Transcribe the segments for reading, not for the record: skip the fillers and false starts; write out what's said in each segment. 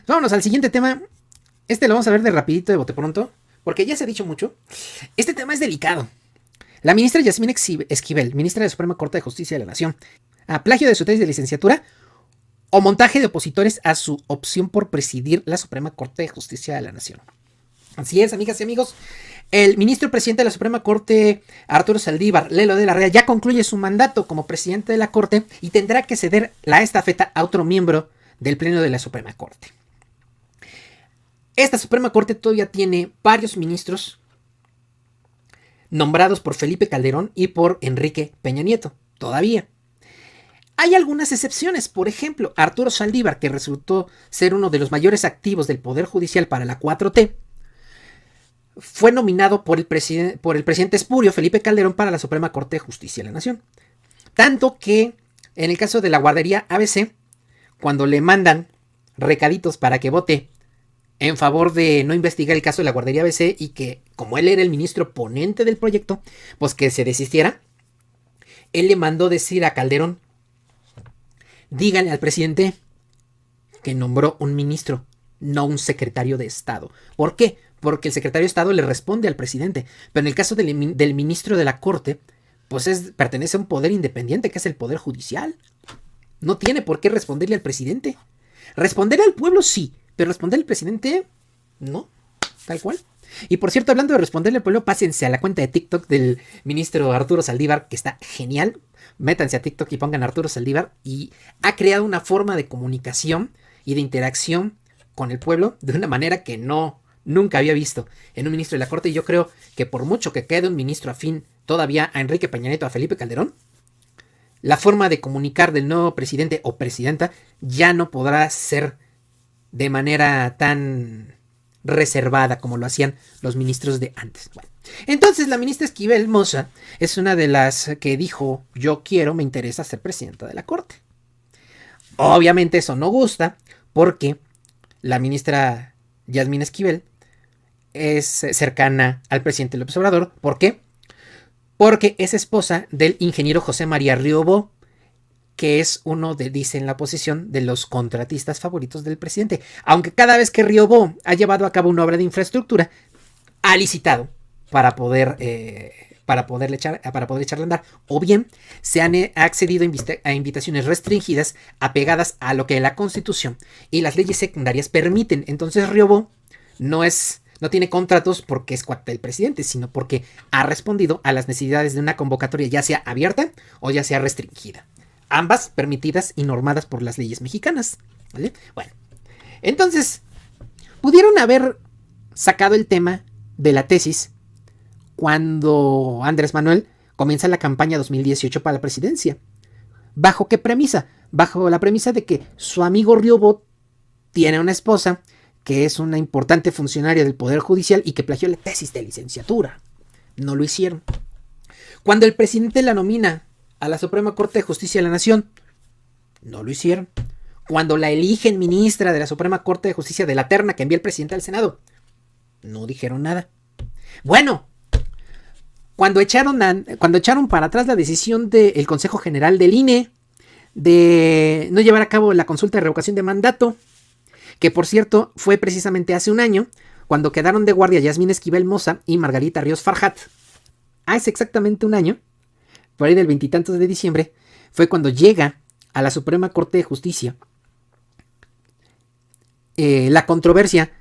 Vámonos al siguiente tema. Este lo vamos a ver de rapidito, de bote pronto, porque ya se ha dicho mucho. Este tema es delicado. La ministra Yasmín Esquivel, ministra de la Suprema Corte de Justicia de la Nación, a plagio de su tesis de licenciatura o montaje de opositores a su opción por presidir la Suprema Corte de Justicia de la Nación. Así es, amigas y amigos. El ministro presidente de la Suprema Corte, Arturo Saldívar Lelo de la Rea, ya concluye su mandato como presidente de la Corte y tendrá que ceder la estafeta a otro miembro del Pleno de la Suprema Corte. Esta Suprema Corte todavía tiene varios ministros nombrados por Felipe Calderón y por Enrique Peña Nieto. Todavía. Hay algunas excepciones, por ejemplo, Arturo Saldívar, que resultó ser uno de los mayores activos del Poder Judicial para la 4T, fue nominado por el presidente espurio Felipe Calderón para la Suprema Corte de Justicia de la Nación. Tanto que, en el caso de la guardería ABC, cuando le mandan recaditos para que vote en favor de no investigar el caso de la guardería ABC y que, como él era el ministro ponente del proyecto, pues que se desistiera, él le mandó decir a Calderón: díganle al presidente que nombró un ministro, no un secretario de Estado. ¿Por qué? Porque el secretario de Estado le responde al presidente. Pero en el caso del ministro de la Corte, pues pertenece a un poder independiente, que es el Poder Judicial. No tiene por qué responderle al presidente. Responderle al pueblo sí, pero responderle al presidente no, tal cual. Y por cierto, hablando de responderle al pueblo, pásense a la cuenta de TikTok del ministro Arturo Saldívar, que está genial. Métanse a TikTok y pongan Arturo Saldívar, y ha creado una forma de comunicación y de interacción con el pueblo de una manera que nunca había visto en un ministro de la Corte. Y yo creo que por mucho que quede un ministro afín todavía a Enrique Peña Nieto, a Felipe Calderón, la forma de comunicar del nuevo presidente o presidenta ya no podrá ser de manera tan reservada como lo hacían los ministros de antes. Bueno, entonces la ministra Esquivel Moza es una de las que dijo: yo me interesa ser presidenta de la Corte. Obviamente eso no gusta, porque la ministra Yasmín Esquivel es cercana al presidente López Obrador. ¿Por qué? Porque es esposa del ingeniero José María Riobó, que es uno de, dicen la oposición, de los contratistas favoritos del presidente. Aunque cada vez que Riobó ha llevado a cabo una obra de infraestructura, ha licitado para poder echarle a andar, o bien se han accedido a invitaciones restringidas apegadas a lo que la Constitución y las leyes secundarias permiten. Entonces Riobó no tiene contratos porque es cuate del presidente, sino porque ha respondido a las necesidades de una convocatoria, ya sea abierta o ya sea restringida. Ambas permitidas y normadas por las leyes mexicanas, ¿vale? Bueno, entonces, pudieron haber sacado el tema de la tesis cuando Andrés Manuel comienza la campaña 2018 para la presidencia. ¿Bajo qué premisa? Bajo la premisa de que su amigo Riobó tiene una esposa que es una importante funcionaria del Poder Judicial y que plagió la tesis de licenciatura. No lo hicieron. Cuando el presidente la nomina a la Suprema Corte de Justicia de la Nación, no lo hicieron. Cuando la eligen ministra de la Suprema Corte de Justicia de la terna que envía el presidente al Senado, no dijeron nada. Bueno, cuando echaron para atrás la decisión del Consejo General del INE de no llevar a cabo la consulta de revocación de mandato, que por cierto fue precisamente hace un año, cuando quedaron de guardia Yasmín Esquivel Moza y Margarita Ríos Farjat. Hace exactamente un año, por ahí del 20 y tantos de diciembre, fue cuando llega a la Suprema Corte de Justicia la controversia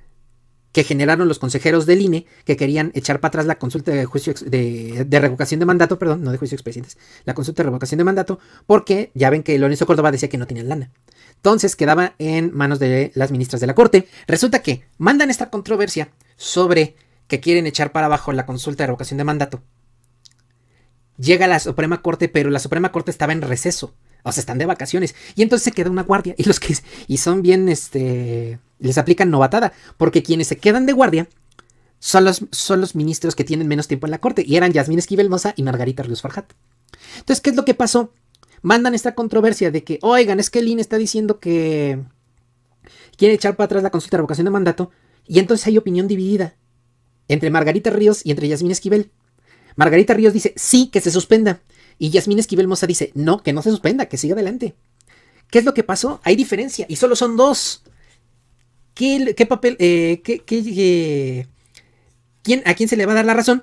que generaron los consejeros del INE, que querían echar para atrás la consulta de juicio de revocación de mandato, perdón, no de juicio de expresidentes, la consulta de revocación de mandato, porque ya ven que Lorenzo Córdoba decía que no tenían lana. Entonces quedaba en manos de las ministras de la Corte. Resulta que mandan esta controversia sobre que quieren echar para abajo la consulta de revocación de mandato. Llega a la Suprema Corte, pero la Suprema Corte estaba en receso. O sea, están de vacaciones. Y entonces se queda una guardia. Y los que son bien, les aplican novatada. Porque quienes se quedan de guardia son los ministros que tienen menos tiempo en la Corte. Y eran Yasmín Esquivel Moza y Margarita Ríos Farjat. Entonces, ¿qué es lo que pasó? Mandan esta controversia de que, oigan, es que el INE está diciendo que quiere echar para atrás la consulta de revocación de mandato. Y entonces hay opinión dividida entre Margarita Ríos y entre Yasmín Esquivel. Margarita Ríos dice, sí, que se suspenda. Y Yasmín Esquivel Moza dice, no, que no se suspenda, que siga adelante. ¿Qué es lo que pasó? Hay diferencia, y solo son dos. ¿Qué papel, a quién se le va a dar la razón?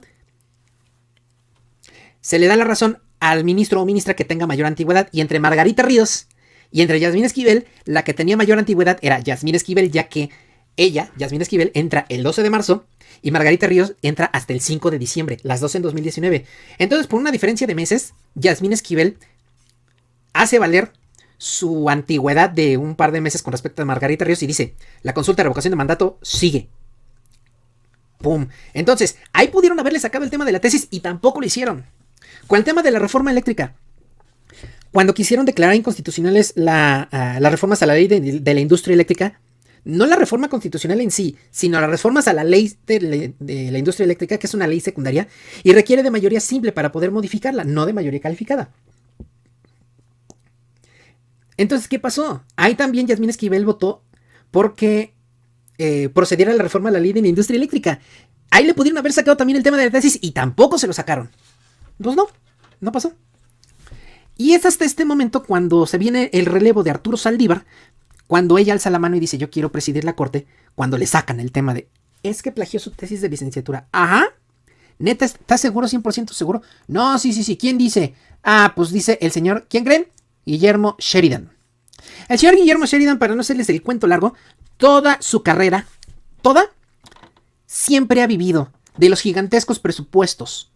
Se le da la razón al ministro o ministra que tenga mayor antigüedad, y entre Margarita Ríos y entre Yasmín Esquivel, la que tenía mayor antigüedad era Yasmín Esquivel, ya que ella, Yasmín Esquivel, entra el 12 de marzo y Margarita Ríos entra hasta el 5 de diciembre, las dos en 2019. Entonces, por una diferencia de meses, Yasmín Esquivel hace valer su antigüedad de un par de meses con respecto a Margarita Ríos y dice, la consulta de revocación de mandato sigue. ¡Pum! Entonces, ahí pudieron haberle sacado el tema de la tesis y tampoco lo hicieron. Con el tema de la reforma eléctrica, cuando quisieron declarar inconstitucionales las reformas a la ley de la industria eléctrica, no la reforma constitucional en sí, sino las reformas a la ley de la industria eléctrica, que es una ley secundaria, y requiere de mayoría simple para poder modificarla, no de mayoría calificada. Entonces, ¿qué pasó? Ahí también Yasmín Esquivel votó porque procediera a la reforma a la ley de la industria eléctrica. Ahí le pudieron haber sacado también el tema de la tesis y tampoco se lo sacaron. Pues no pasó. Y es hasta este momento cuando se viene el relevo de Arturo Saldívar, cuando ella alza la mano y dice yo quiero presidir la corte, cuando le sacan el tema de es que plagió su tesis de licenciatura. Ajá. ¿Neta estás seguro, 100% seguro? No, sí. ¿Quién dice? Ah, pues dice el señor, ¿quién creen? Guillermo Sheridan. El señor Guillermo Sheridan, para no hacerles el cuento largo, toda su carrera, siempre ha vivido de los gigantescos presupuestos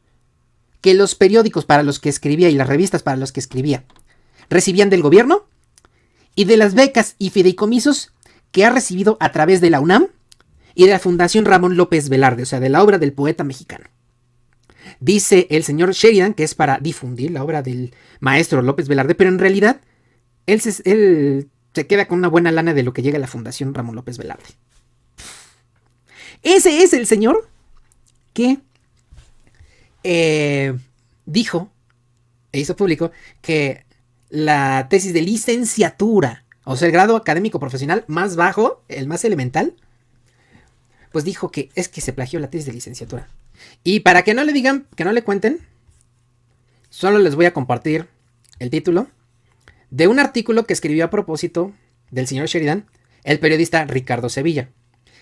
que los periódicos para los que escribía y las revistas para los que escribía recibían del gobierno y de las becas y fideicomisos que ha recibido a través de la UNAM y de la Fundación Ramón López Velarde, o sea, de la obra del poeta mexicano. Dice el señor Sheridan que es para difundir la obra del maestro López Velarde, pero en realidad él se queda con una buena lana de lo que llega a la Fundación Ramón López Velarde. Ese es el señor que dijo e hizo público que la tesis de licenciatura, o sea, el grado académico profesional más bajo, el más elemental, pues dijo que es que se plagió la tesis de licenciatura. Y para que no le digan, que no le cuenten, solo les voy a compartir el título de un artículo que escribió a propósito del señor Sheridan el periodista Ricardo Sevilla,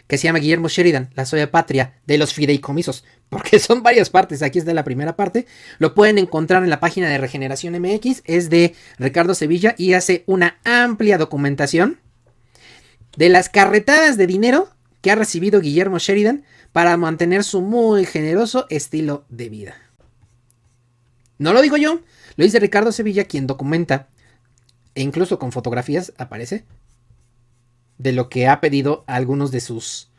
que se llama Guillermo Sheridan, la soya patria de los fideicomisos, porque son varias partes. Aquí está la primera parte, lo pueden encontrar en la página de Regeneración MX, es de Ricardo Sevilla y hace una amplia documentación de las carretadas de dinero que ha recibido Guillermo Sheridan para mantener su muy generoso estilo de vida. No lo digo yo, lo dice Ricardo Sevilla, quien documenta, e incluso con fotografías aparece, de lo que ha pedido a algunos de sus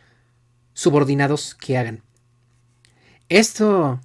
subordinados que hagan. Esto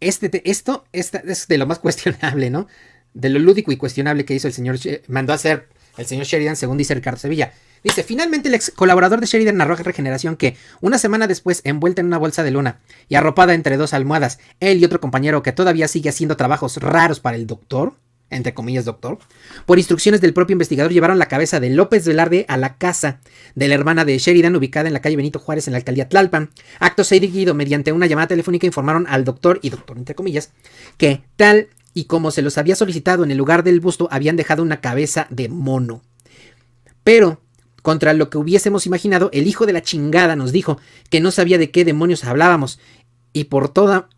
es de lo más cuestionable, ¿no? De lo lúdico y cuestionable que hizo el señor, mandó a hacer el señor Sheridan, según dice Ricardo Sevilla. Dice, finalmente el ex colaborador de Sheridan narró a Regeneración que una semana después, envuelta en una bolsa de lona y arropada entre dos almohadas, él y otro compañero que todavía sigue haciendo trabajos raros para el doctor, entre comillas doctor, por instrucciones del propio investigador llevaron la cabeza de López Velarde a la casa de la hermana de Sheridan, ubicada en la calle Benito Juárez en la alcaldía Tlalpan. Acto seguido, mediante una llamada telefónica, informaron al doctor, y doctor entre comillas, que tal y como se los había solicitado en el lugar del busto, habían dejado una cabeza de mono. Pero, contra lo que hubiésemos imaginado, el hijo de la chingada nos dijo que no sabía de qué demonios hablábamos, y por toda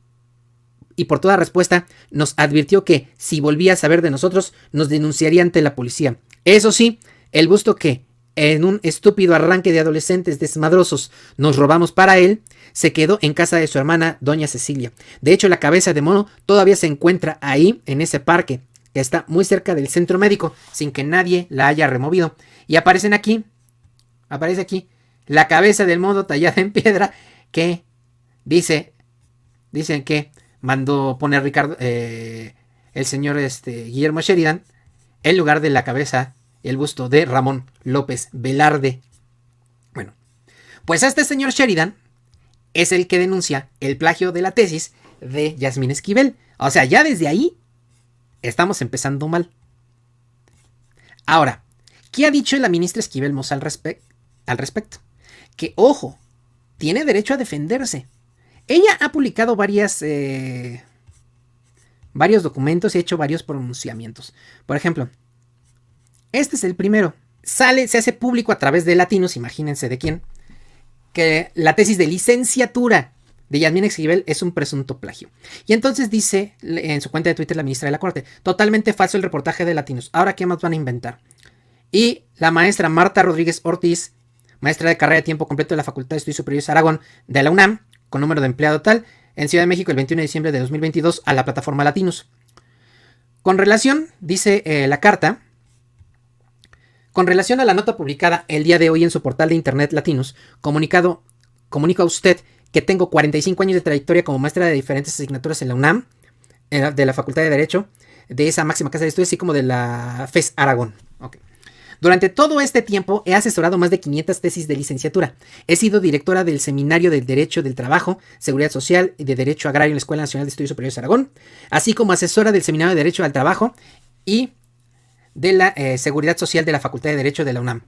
respuesta nos advirtió que si volvía a saber de nosotros nos denunciaría ante la policía. Eso sí, el busto que en un estúpido arranque de adolescentes desmadrosos nos robamos para él, se quedó en casa de su hermana doña Cecilia. De hecho, la cabeza de mono todavía se encuentra ahí en ese parque que está muy cerca del centro médico sin que nadie la haya removido. Y aparece aquí la cabeza del mono tallada en piedra que dicen que mandó poner Ricardo, el señor Guillermo Sheridan, en lugar de la cabeza, el busto de Ramón López Velarde. Bueno, pues este señor Sheridan es el que denuncia el plagio de la tesis de Yasmín Esquivel. O sea, ya desde ahí estamos empezando mal. Ahora, ¿qué ha dicho la ministra Esquivel Moza al respecto? Que, ojo, tiene derecho a defenderse. Ella ha publicado varios documentos y ha hecho varios pronunciamientos. Por ejemplo, Este es el primero. Se hace público a través de Latinos, imagínense de quién, que la tesis de licenciatura de Yasmín Esquivel es un presunto plagio. Y entonces dice en su cuenta de Twitter la ministra de la Corte, totalmente falso el reportaje de Latinos. Ahora, ¿qué más van a inventar? Y la maestra Marta Rodríguez Ortiz, maestra de carrera de tiempo completo de la Facultad de Estudios Superiores Aragón de la UNAM, con número de empleado tal, en Ciudad de México el 21 de diciembre de 2022 a la plataforma Latinos. Con relación, dice la carta, con relación a la nota publicada el día de hoy en su portal de internet Latinos, comunica a usted que tengo 45 años de trayectoria como maestra de diferentes asignaturas en la UNAM, de la Facultad de Derecho, de esa máxima casa de estudios, así como de la FES Aragón. Okay. Durante todo este tiempo he asesorado más de 500 tesis de licenciatura. He sido directora del Seminario de Derecho del Trabajo, Seguridad Social y de Derecho Agrario en la Escuela Nacional de Estudios Superiores Aragón, así como asesora del Seminario de Derecho al Trabajo y de la Seguridad Social de la Facultad de Derecho de la UNAM.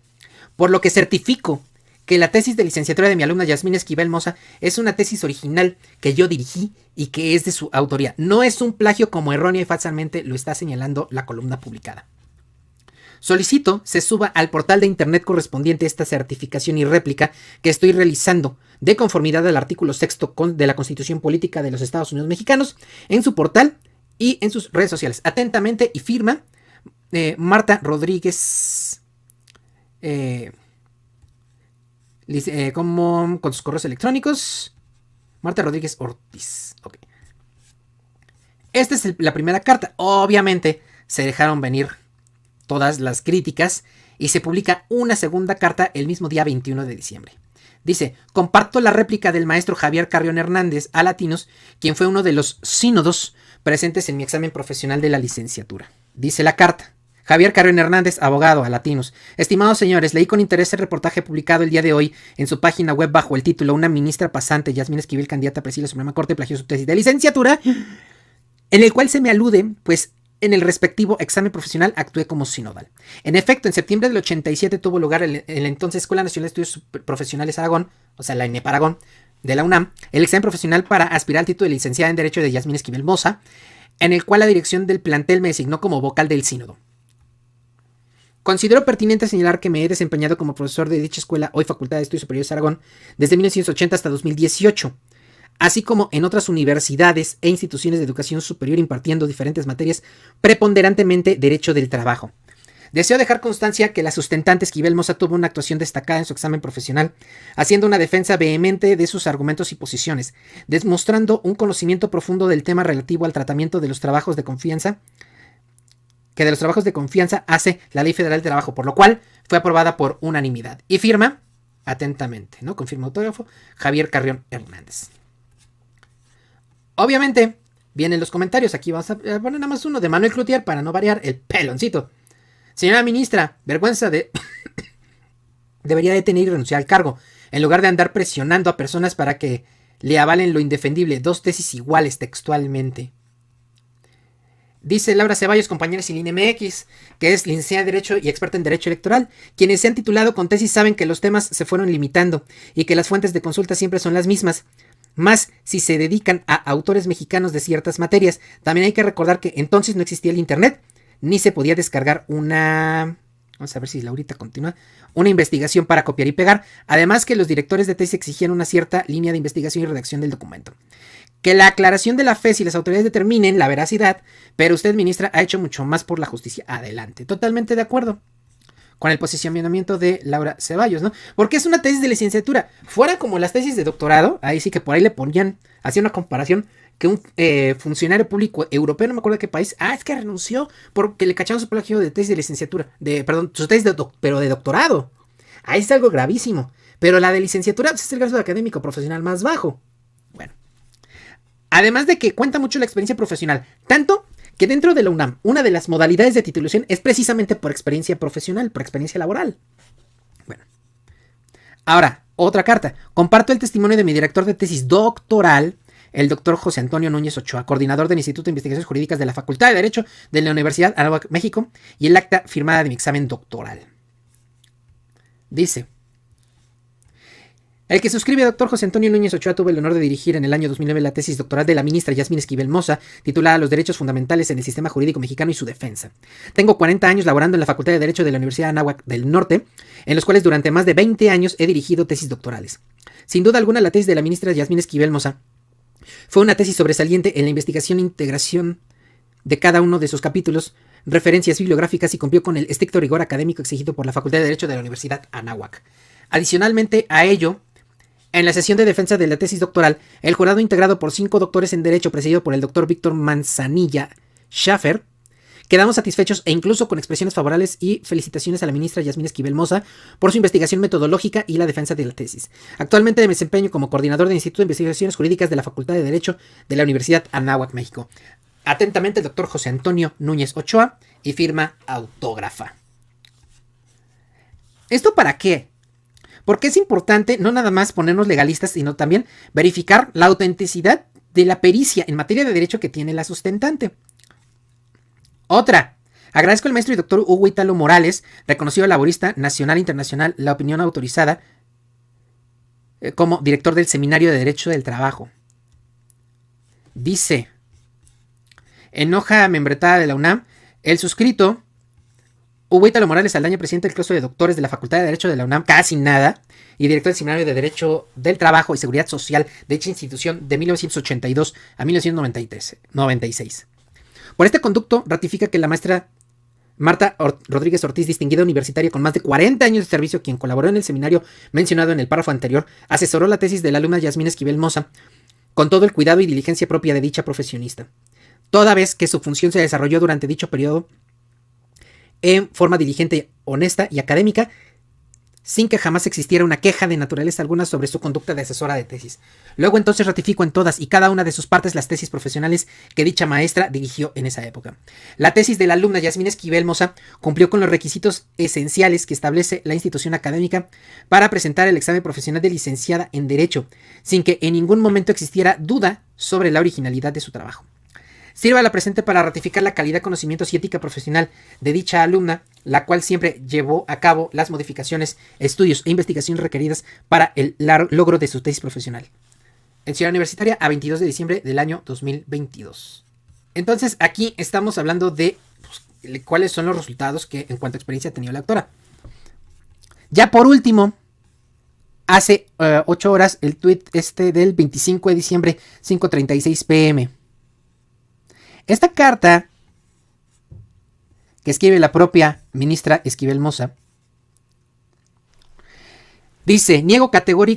Por lo que certifico que la tesis de licenciatura de mi alumna Yasmín Esquivel Moza es una tesis original que yo dirigí y que es de su autoría. No es un plagio como erróneo y falsamente lo está señalando la columna publicada. Solicito se suba al portal de internet correspondiente esta certificación y réplica que estoy realizando de conformidad al artículo 6 de la Constitución Política de los Estados Unidos Mexicanos en su portal y en sus redes sociales. Atentamente y firma Marta Rodríguez como con sus correos electrónicos. Marta Rodríguez Ortiz. Okay. Esta es la primera carta. Obviamente se dejaron venir todas las críticas y se publica una segunda carta el mismo día 21 de diciembre. Dice, comparto la réplica del maestro Javier Carrión Hernández a Latinos, quien fue uno de los sínodos presentes en mi examen profesional de la licenciatura. Dice la carta. Javier Carrión Hernández, abogado a Latinos. Estimados señores, leí con interés el reportaje publicado el día de hoy en su página web bajo el título Una ministra pasante, Yasmín Esquivel, candidata a presidir la Suprema Corte, plagió su tesis de licenciatura, en el cual se me alude, pues, en el respectivo examen profesional actué como sinodal. En efecto, en septiembre del 87 tuvo lugar en la entonces Escuela Nacional de Estudios Profesionales Aragón, o sea, la ENEP Aragón, de la UNAM, el examen profesional para aspirar al título de licenciada en Derecho de Yasmín Esquivel Moza, en el cual la dirección del plantel me designó como vocal del sínodo. Considero pertinente señalar que me he desempeñado como profesor de dicha escuela, hoy Facultad de Estudios Superiores Aragón, desde 1980 hasta 2018, así como en otras universidades e instituciones de educación superior impartiendo diferentes materias, preponderantemente Derecho del Trabajo. Deseo dejar constancia que la sustentante Esquivel Moza tuvo una actuación destacada en su examen profesional, haciendo una defensa vehemente de sus argumentos y posiciones, demostrando un conocimiento profundo del tema relativo al tratamiento de los trabajos de confianza, que de los trabajos de confianza hace la Ley Federal del Trabajo, por lo cual fue aprobada por unanimidad. Y firma, atentamente, ¿no? Confirma autógrafo, Javier Carrión Hernández. Obviamente, vienen los comentarios. Aquí vamos a poner nada más uno de Manuel Cloutier para no variar, el peloncito. Señora ministra, vergüenza de... debería detener y renunciar al cargo, en lugar de andar presionando a personas para que le avalen lo indefendible. 2 tesis iguales textualmente. Dice Laura Ceballos, compañera sin INMX, que es licenciada en Derecho y experta en Derecho Electoral. Quienes se han titulado con tesis saben que los temas se fueron limitando y que las fuentes de consulta siempre son las mismas. Más si se dedican a autores mexicanos de ciertas materias. También hay que recordar que entonces no existía el internet, ni se podía descargar una... Vamos a ver si Laurita continúa. Una investigación para copiar y pegar. Además que los directores de tesis exigían una cierta línea de investigación y redacción del documento. Que la aclaración de la FES y las autoridades determinen la veracidad, pero usted, ministra, ha hecho mucho más por la justicia. Adelante. Totalmente de acuerdo con el posicionamiento de Laura Ceballos, ¿no? Porque es una tesis de licenciatura. Fuera como las tesis de doctorado, ahí sí que por ahí le ponían, hacía una comparación, que un funcionario público europeo, no me acuerdo de qué país, es que renunció porque le cacharon su plagio de tesis de licenciatura, su tesis pero de doctorado. Ahí está algo gravísimo. Pero la de licenciatura pues, es el grado académico profesional más bajo. Bueno. Además de que cuenta mucho la experiencia profesional, tanto que dentro de la UNAM, una de las modalidades de titulación es precisamente por experiencia profesional, por experiencia laboral. Bueno. Ahora, otra carta. Comparto el testimonio de mi director de tesis doctoral, el doctor José Antonio Núñez Ochoa, coordinador del Instituto de Investigaciones Jurídicas de la Facultad de Derecho de la Universidad Anáhuac, México, y el acta firmada de mi examen doctoral. Dice... El que suscribe, doctor José Antonio Núñez Ochoa, tuvo el honor de dirigir en el año 2009 la tesis doctoral de la ministra Yasmín Esquivel Moza, titulada Los derechos fundamentales en el sistema jurídico mexicano y su defensa. Tengo 40 años laborando en la Facultad de Derecho de la Universidad de Anáhuac del Norte, en los cuales durante más de 20 años he dirigido tesis doctorales. Sin duda alguna, la tesis de la ministra Yasmín Esquivel Moza fue una tesis sobresaliente en la investigación e integración de cada uno de sus capítulos, referencias bibliográficas y cumplió con el estricto rigor académico exigido por la Facultad de Derecho de la Universidad Anáhuac. Adicionalmente a ello, en la sesión de defensa de la tesis doctoral, el jurado integrado por 5 doctores en Derecho, presidido por el doctor Víctor Manzanilla Schaffer, quedamos satisfechos e incluso con expresiones favorables y felicitaciones a la ministra Yasmín Esquivel Moza por su investigación metodológica y la defensa de la tesis. Actualmente me desempeño como coordinador del Instituto de Investigaciones Jurídicas de la Facultad de Derecho de la Universidad Anáhuac, México. Atentamente, el doctor José Antonio Núñez Ochoa y firma autógrafa. ¿Esto para qué? Porque es importante no nada más ponernos legalistas, sino también verificar la autenticidad de la pericia en materia de derecho que tiene la sustentante. Otra. Agradezco al maestro y doctor Hugo Ítalo Morales, reconocido laborista nacional e internacional, la opinión autorizada como director del Seminario de Derecho del Trabajo. Dice, en hoja membretada de la UNAM, el suscrito Hugo Ítalo Morales Saldaña, presidente del claustro de doctores de la Facultad de Derecho de la UNAM, casi nada, y director del Seminario de Derecho del Trabajo y Seguridad Social de dicha institución de 1982 a 1996. Por este conducto, ratifica que la maestra Marta Rodríguez Ortiz, distinguida universitaria con más de 40 años de servicio, quien colaboró en el seminario mencionado en el párrafo anterior, asesoró la tesis de la alumna Yasmín Esquivel Moza con todo el cuidado y diligencia propia de dicha profesionista, toda vez que su función se desarrolló durante dicho periodo en forma diligente, honesta y académica, sin que jamás existiera una queja de naturaleza alguna sobre su conducta de asesora de tesis. Luego entonces ratifico en todas y cada una de sus partes las tesis profesionales que dicha maestra dirigió en esa época. La tesis de la alumna Yasmín Esquivel Moza cumplió con los requisitos esenciales que establece la institución académica para presentar el examen profesional de licenciada en Derecho, sin que en ningún momento existiera duda sobre la originalidad de su trabajo. Sirva la presente para ratificar la calidad, conocimientos y ética profesional de dicha alumna, la cual siempre llevó a cabo las modificaciones, estudios e investigaciones requeridas para el logro de su tesis profesional. En Ciudad Universitaria, a 22 de diciembre del año 2022. Entonces, aquí estamos hablando de cuáles son los resultados que en cuanto a experiencia ha tenido la autora. Ya por último, hace 8 horas, el tuit del 25 de diciembre, 5:36 p.m. Esta carta que escribe la propia ministra Esquivel Moza dice: niego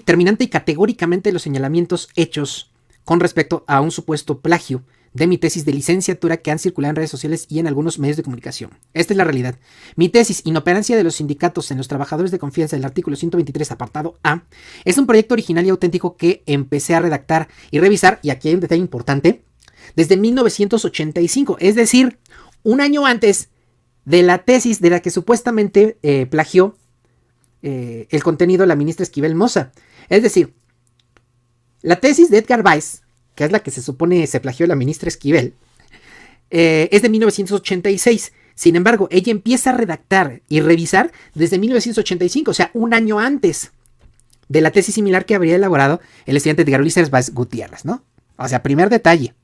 terminante y categóricamente los señalamientos hechos con respecto a un supuesto plagio de mi tesis de licenciatura que han circulado en redes sociales y en algunos medios de comunicación. Esta es la realidad. Mi tesis, Inoperancia de los sindicatos en los trabajadores de confianza, del artículo 123, apartado A, es un proyecto original y auténtico que empecé a redactar y revisar, y aquí hay un detalle importante, desde 1985, es decir, un año antes de la tesis de la que supuestamente plagió el contenido la ministra Esquivel Moza. Es decir, la tesis de Edgar Weiss, que es la que se supone se plagió la ministra Esquivel, es de 1986. Sin embargo, ella empieza a redactar y revisar desde 1985, o sea, un año antes de la tesis similar que habría elaborado el estudiante Edgar Ulises Weiss Gutiérrez, ¿no? O sea, primer detalle.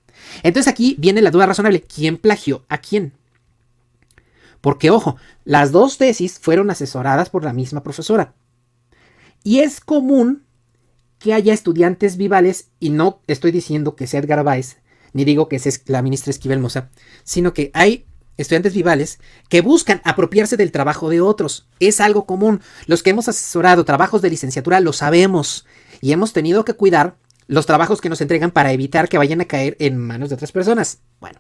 Entonces aquí viene la duda razonable. ¿Quién plagió a quién? Porque, ojo, las dos tesis fueron asesoradas por la misma profesora. Y es común que haya estudiantes vivales, y no estoy diciendo que sea Edgar Weiss, ni digo que sea la ministra Esquivel Moza, sino que hay estudiantes vivales que buscan apropiarse del trabajo de otros. Es algo común. Los que hemos asesorado trabajos de licenciatura lo sabemos y hemos tenido que cuidar los trabajos que nos entregan para evitar que vayan a caer en manos de otras personas. Bueno.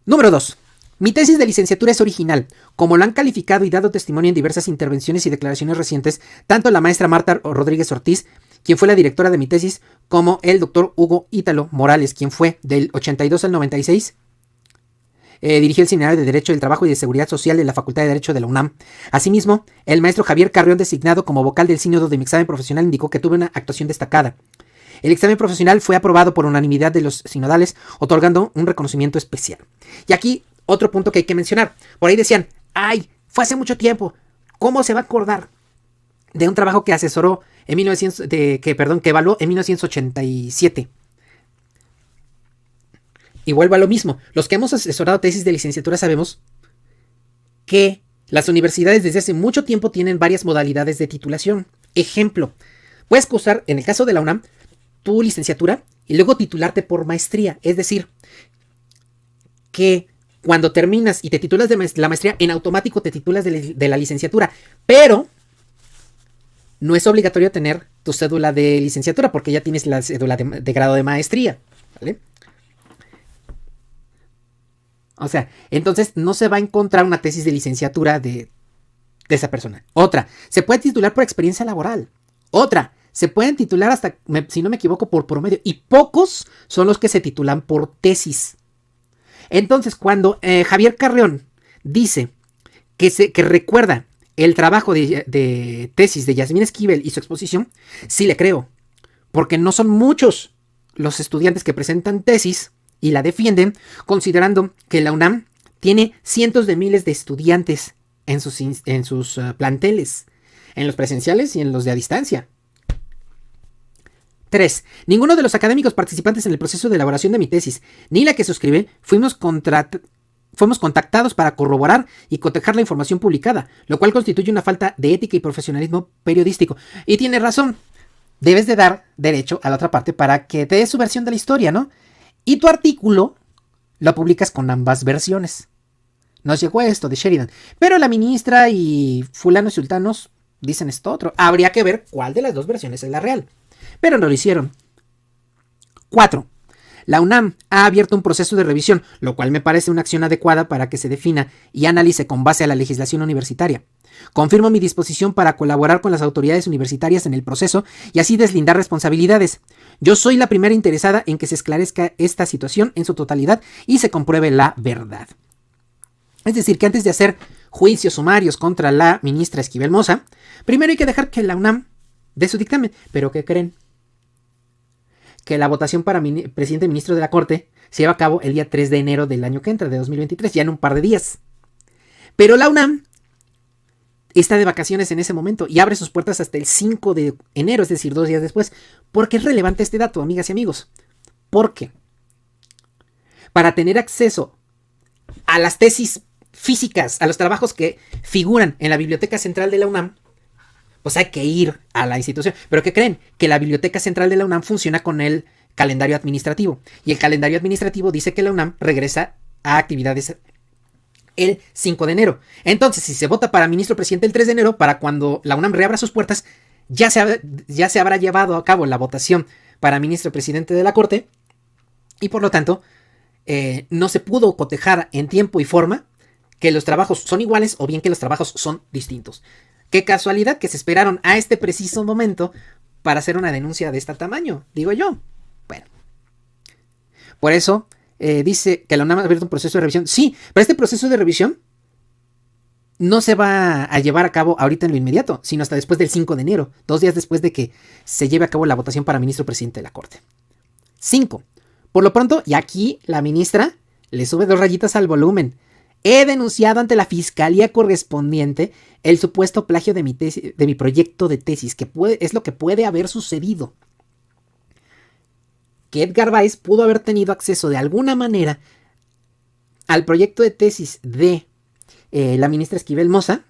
Número 2. Mi tesis de licenciatura es original, como lo han calificado y dado testimonio en diversas intervenciones y declaraciones recientes, tanto la maestra Marta Rodríguez Ortiz, quien fue la directora de mi tesis, como el doctor Hugo Ítalo Morales, quien fue del 82 al 96, dirigió el Seminario de Derecho del Trabajo y de Seguridad Social de la Facultad de Derecho de la UNAM. Asimismo, el maestro Javier Carrión, designado como vocal del sínodo de mi examen profesional, indicó que tuve una actuación destacada. El examen profesional fue aprobado por unanimidad de los sinodales, otorgando un reconocimiento especial. Y aquí, otro punto que hay que mencionar. Por ahí decían, ¡ay! Fue hace mucho tiempo. ¿Cómo se va a acordar? de un trabajo que asesoró en que evaluó en 1987. Y vuelvo a lo mismo. Los que hemos asesorado tesis de licenciatura sabemos que las universidades desde hace mucho tiempo tienen varias modalidades de titulación. Ejemplo, puedes cursar, en el caso de la UNAM, tu licenciatura y luego titularte por maestría. Es decir, que cuando terminas y te titulas de la maestría, en automático te titulas de la licenciatura. Pero no es obligatorio tener tu cédula de licenciatura porque ya tienes la cédula de grado de maestría. ¿Vale? O sea, entonces no se va a encontrar una tesis de licenciatura de esa persona. Otra, se puede titular por experiencia laboral. Otra, se pueden titular hasta, si no me equivoco, por promedio. Y pocos son los que se titulan por tesis. Entonces, cuando Javier Carreón dice que recuerda el trabajo de tesis de Yasmín Esquivel y su exposición, sí le creo. Porque no son muchos los estudiantes que presentan tesis y la defienden, considerando que la UNAM tiene cientos de miles de estudiantes en sus planteles, en los presenciales y en los de a distancia. 3. Ninguno de los académicos participantes en el proceso de elaboración de mi tesis, ni la que suscribe, fuimos contactados para corroborar y cotejar la información publicada, lo cual constituye una falta de ética y profesionalismo periodístico. Y tiene razón, debes de dar derecho a la otra parte para que te dé su versión de la historia, ¿no? Y tu artículo lo publicas con ambas versiones. Nos llegó esto de Sheridan, pero la ministra y fulanos y sultanos dicen esto otro. Habría que ver cuál de las dos versiones es la real. Pero no lo hicieron. 4. La UNAM ha abierto un proceso de revisión, lo cual me parece una acción adecuada para que se defina y analice con base a la legislación universitaria. Confirmo mi disposición para colaborar con las autoridades universitarias en el proceso y así deslindar responsabilidades. Yo soy la primera interesada en que se esclarezca esta situación en su totalidad y se compruebe la verdad. Es decir, que antes de hacer juicios sumarios contra la ministra Esquivel Moza, primero hay que dejar que la UNAM dé su dictamen. ¿Pero qué creen? Que la votación para presidente y ministro de la Corte se lleva a cabo el día 3 de enero del año que entra, de 2023, ya en un par de días. Pero la UNAM está de vacaciones en ese momento y abre sus puertas hasta el 5 de enero, es decir, 2 días después. ¿Por qué es relevante este dato, amigas y amigos? Porque para tener acceso a las tesis físicas, a los trabajos que figuran en la Biblioteca Central de la UNAM, pues hay que ir a la institución. ¿Pero qué creen? Que la Biblioteca Central de la UNAM funciona con el calendario administrativo. Y el calendario administrativo dice que la UNAM regresa a actividades el 5 de enero. Entonces, si se vota para ministro presidente el 3 de enero, para cuando la UNAM reabra sus puertas, ya se habrá llevado a cabo la votación para ministro presidente de la Corte. Y por lo tanto, no se pudo cotejar en tiempo y forma que los trabajos son iguales o bien que los trabajos son distintos. Qué casualidad que se esperaron a este preciso momento para hacer una denuncia de este tamaño, digo yo. Bueno, por eso dice que la UNAM ha abierto un proceso de revisión. Sí, pero este proceso de revisión no se va a llevar a cabo ahorita en lo inmediato, sino hasta después del 5 de enero, 2 días después de que se lleve a cabo la votación para ministro presidente de la Corte. 5. Por lo pronto, y aquí la ministra le sube 2 rayitas al volumen. He denunciado ante la fiscalía correspondiente el supuesto plagio de mi proyecto de tesis, que es lo que puede haber sucedido. Que Edgar Váez pudo haber tenido acceso de alguna manera al proyecto de tesis de la ministra Esquivel Moza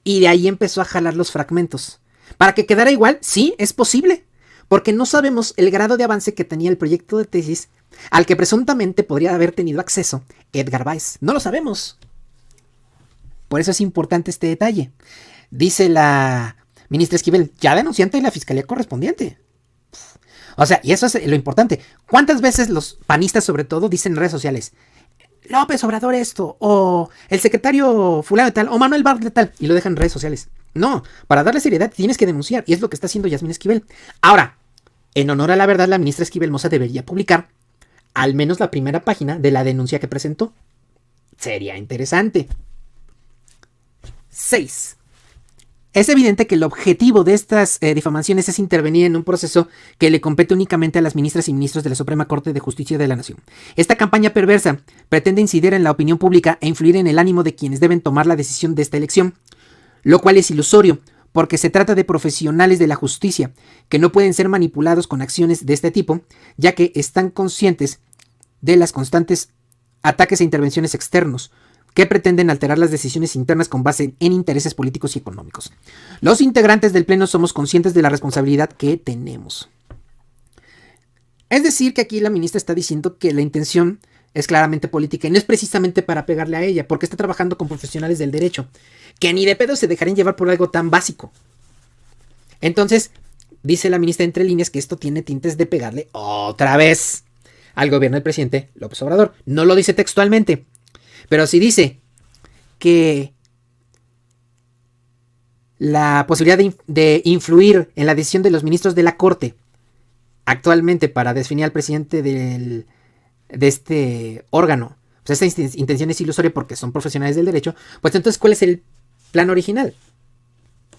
y de ahí empezó a jalar los fragmentos. Para que quedara igual, sí, es posible, porque no sabemos el grado de avance que tenía el proyecto de tesis al que presuntamente podría haber tenido acceso Edgar Váez. No lo sabemos. Por eso es importante este detalle. Dice la ministra Esquivel, ya denunció ante la fiscalía correspondiente. O sea, y eso es lo importante. ¿Cuántas veces los panistas, sobre todo, dicen en redes sociales, López Obrador esto, o el secretario fulano de tal, o Manuel Bartlett tal, y lo dejan en redes sociales? No, para darle seriedad tienes que denunciar, y es lo que está haciendo Yasmín Esquivel. Ahora, en honor a la verdad, la ministra Esquivel Moza debería publicar al menos la primera página de la denuncia que presentó. Sería interesante. 6. Es evidente que el objetivo de estas difamaciones es intervenir en un proceso que le compete únicamente a las ministras y ministros de la Suprema Corte de Justicia de la Nación. Esta campaña perversa pretende incidir en la opinión pública e influir en el ánimo de quienes deben tomar la decisión de esta elección, lo cual es ilusorio, porque se trata de profesionales de la justicia que no pueden ser manipulados con acciones de este tipo, ya que están conscientes de las constantes ataques e intervenciones externos que pretenden alterar las decisiones internas con base en intereses políticos y económicos. Los integrantes del Pleno somos conscientes de la responsabilidad que tenemos. Es decir, que aquí la ministra está diciendo que la intención es claramente política y no es precisamente para pegarle a ella, porque está trabajando con profesionales del derecho, que ni de pedo se dejarían llevar por algo tan básico. Entonces, dice la ministra entre líneas que esto tiene tintes de pegarle otra vez al gobierno del presidente López Obrador. No lo dice textualmente, pero sí dice que la posibilidad de influir en la decisión de los ministros de la Corte actualmente para definir al presidente de este órgano, pues esta intención es ilusoria porque son profesionales del derecho. Pues entonces, ¿cuál es el plan original?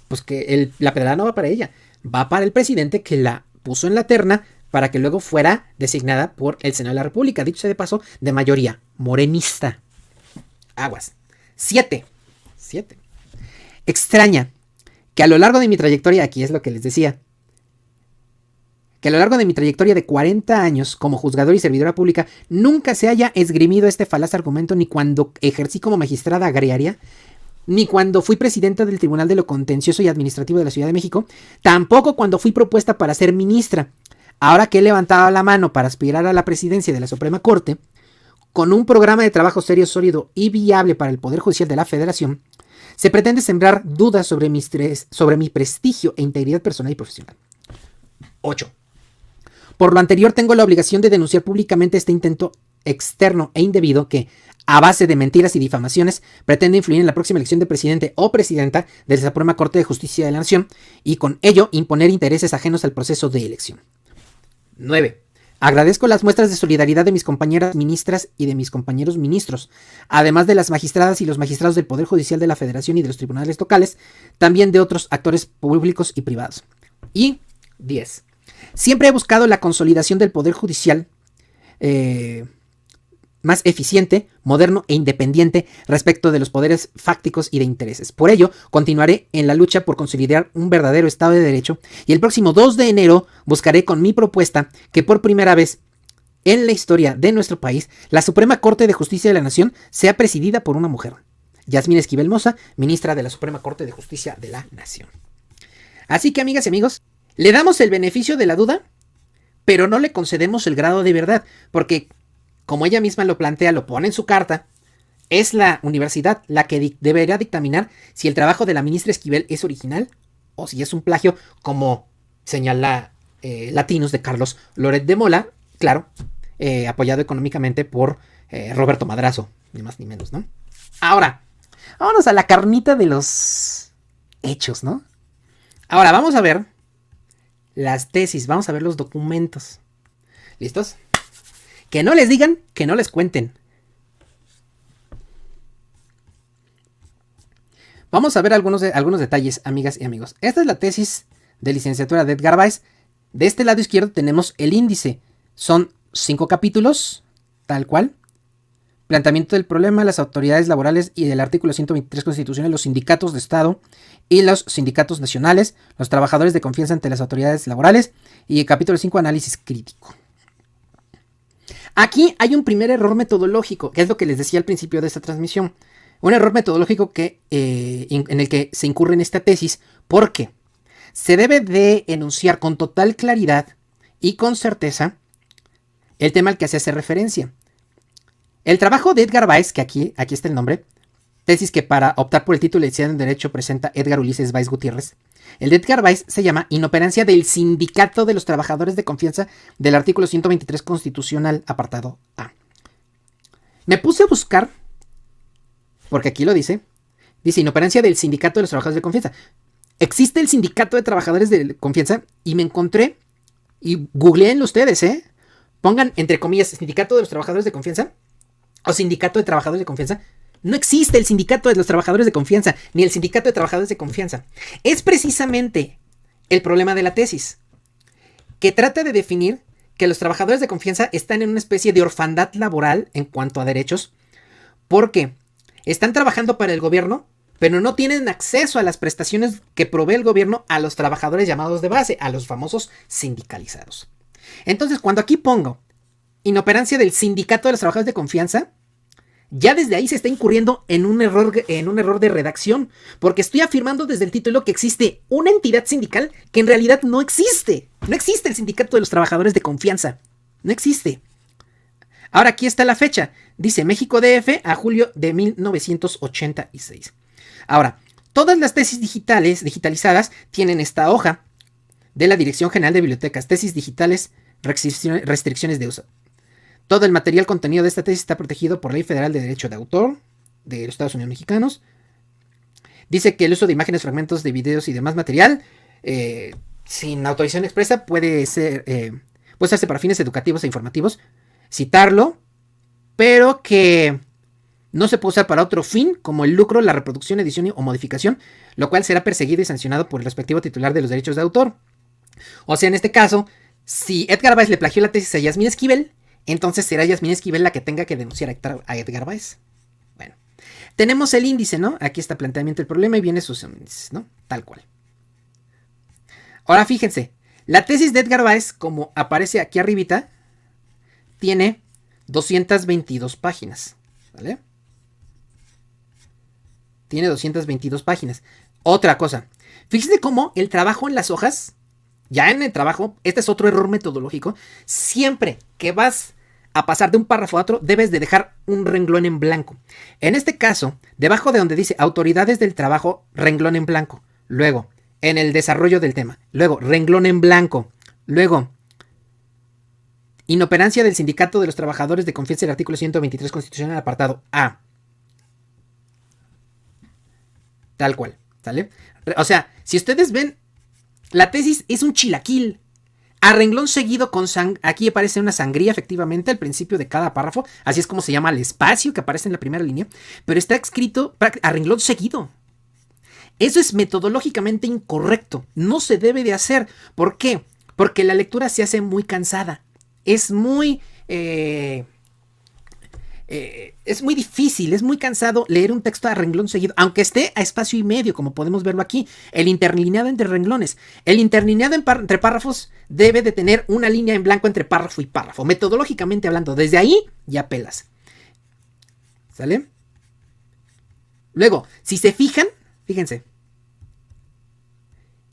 Pues que la pedrada no va para ella, va para el presidente que la puso en la terna para que luego fuera designada por el Senado de la República, dicho sea de paso, de mayoría morenista. Aguas. 7. Extraña que a lo largo de mi trayectoria, aquí es lo que les decía, que a lo largo de mi trayectoria de 40 años como juzgador y servidora pública nunca se haya esgrimido este falaz argumento ni cuando ejercí como magistrada agraria, ni cuando fui presidenta del Tribunal de lo Contencioso y Administrativo de la Ciudad de México, tampoco cuando fui propuesta para ser ministra. Ahora que he levantado la mano para aspirar a la presidencia de la Suprema Corte, con un programa de trabajo serio, sólido y viable para el Poder Judicial de la Federación, se pretende sembrar dudas sobre mi prestigio e integridad personal y profesional. 8. Por lo anterior, tengo la obligación de denunciar públicamente este intento externo e indebido que, a base de mentiras y difamaciones, pretende influir en la próxima elección de presidente o presidenta de la Suprema Corte de Justicia de la Nación y con ello imponer intereses ajenos al proceso de elección. 9. Agradezco las muestras de solidaridad de mis compañeras ministras y de mis compañeros ministros, además de las magistradas y los magistrados del Poder Judicial de la Federación y de los tribunales locales, también de otros actores públicos y privados. Y 10. Siempre he buscado la consolidación del Poder Judicial más eficiente, moderno e independiente respecto de los poderes fácticos y de intereses. Por ello, continuaré en la lucha por consolidar un verdadero Estado de Derecho y el próximo 2 de enero buscaré con mi propuesta que por primera vez en la historia de nuestro país, la Suprema Corte de Justicia de la Nación sea presidida por una mujer. Yasmín Esquivel Moza, ministra de la Suprema Corte de Justicia de la Nación. Así que, amigas y amigos, le damos el beneficio de la duda, pero no le concedemos el grado de verdad, porque, como ella misma lo plantea, lo pone en su carta, es la universidad la que deberá dictaminar si el trabajo de la ministra Esquivel es original o si es un plagio, como señala Latinos de Carlos Loret de Mola, claro, apoyado económicamente por Roberto Madrazo, ni más ni menos, ¿no? Ahora, vámonos a la carnita de los hechos, ¿no? Ahora, vamos a ver las tesis, vamos a ver los documentos. ¿Listos? Que no les digan, que no les cuenten. Vamos a ver algunos detalles, amigas y amigos. Esta es la tesis de licenciatura de Edgar Báez. De este lado izquierdo tenemos el índice. Son 5 capítulos, tal cual. Planteamiento del problema, las autoridades laborales y del artículo 123 constitucional, los sindicatos de Estado y los sindicatos nacionales, los trabajadores de confianza ante las autoridades laborales y el capítulo 5, análisis crítico. Aquí hay un primer error metodológico, que es lo que les decía al principio de esta transmisión. Un error metodológico en el que se incurre en esta tesis, porque se debe de enunciar con total claridad y con certeza el tema al que se hace referencia. El trabajo de Edgar Báez, que aquí está el nombre, tesis que para optar por el título de licenciado en Derecho presenta Edgar Ulises Báez Gutiérrez. El de Edgar Báez se llama Inoperancia del Sindicato de los Trabajadores de Confianza del artículo 123 constitucional, apartado A. Me puse a buscar, porque aquí lo dice Inoperancia del Sindicato de los Trabajadores de Confianza. Existe el Sindicato de Trabajadores de Confianza y me encontré, y googleenlo ustedes, pongan entre comillas Sindicato de los Trabajadores de Confianza o Sindicato de Trabajadores de Confianza. No existe el Sindicato de los Trabajadores de Confianza, ni el Sindicato de Trabajadores de Confianza. Es precisamente el problema de la tesis, que trata de definir que los trabajadores de confianza están en una especie de orfandad laboral en cuanto a derechos, porque están trabajando para el gobierno, pero no tienen acceso a las prestaciones que provee el gobierno a los trabajadores llamados de base, a los famosos sindicalizados. Entonces, cuando aquí pongo inoperancia del sindicato de los trabajadores de confianza, ya desde ahí se está incurriendo en un error de redacción, porque estoy afirmando desde el título que existe una entidad sindical que en realidad no existe. No existe el sindicato de los trabajadores de confianza. No existe. Ahora aquí está la fecha. Dice México DF a julio de 1986. Ahora, todas las tesis digitalizadas tienen esta hoja de la Dirección General de Bibliotecas. Tesis digitales, restricciones de uso. Todo el material contenido de esta tesis está protegido por Ley Federal de Derecho de Autor de los Estados Unidos Mexicanos. Dice que el uso de imágenes, fragmentos de videos y demás material sin autorización expresa puede usarse para fines educativos e informativos. Citarlo, pero que no se puede usar para otro fin como el lucro, la reproducción, edición o modificación, lo cual será perseguido y sancionado por el respectivo titular de los derechos de autor. O sea, en este caso, si Edgar Báez le plagió la tesis a Yasmín Esquivel, entonces será Yasmín Esquivel la que tenga que denunciar a Edgar Báez. Bueno, tenemos el índice, ¿no? Aquí está planteamiento del problema y viene sus índices, ¿no? Tal cual. Ahora fíjense, la tesis de Edgar Báez, como aparece aquí arribita, tiene 222 páginas, ¿vale? Tiene 222 páginas. Otra cosa, fíjense cómo el trabajo en las hojas, ya en el trabajo, este es otro error metodológico, siempre que vas a pasar de un párrafo a otro, debes de dejar un renglón en blanco. En este caso, debajo de donde dice autoridades del trabajo, renglón en blanco. Luego, en el desarrollo del tema. Luego, renglón en blanco. Luego, inoperancia del sindicato de los trabajadores de confianza del artículo 123 constitucional, apartado A. Tal cual, ¿sale? O sea, si ustedes ven, la tesis es un chilaquil. A renglón seguido con aquí aparece una sangría efectivamente al principio de cada párrafo. Así es como se llama el espacio que aparece en la primera línea. Pero está escrito a renglón seguido. Eso es metodológicamente incorrecto. No se debe de hacer. ¿Por qué? Porque la lectura se hace muy cansada. Es muy difícil, es muy cansado leer un texto a renglón seguido, aunque esté a espacio y medio, como podemos verlo aquí. El interlineado entre renglones. El interlineado entre párrafos debe de tener una línea en blanco entre párrafo y párrafo. Metodológicamente hablando, desde ahí ya pelas. ¿Sale? Luego, si se fijan, fíjense.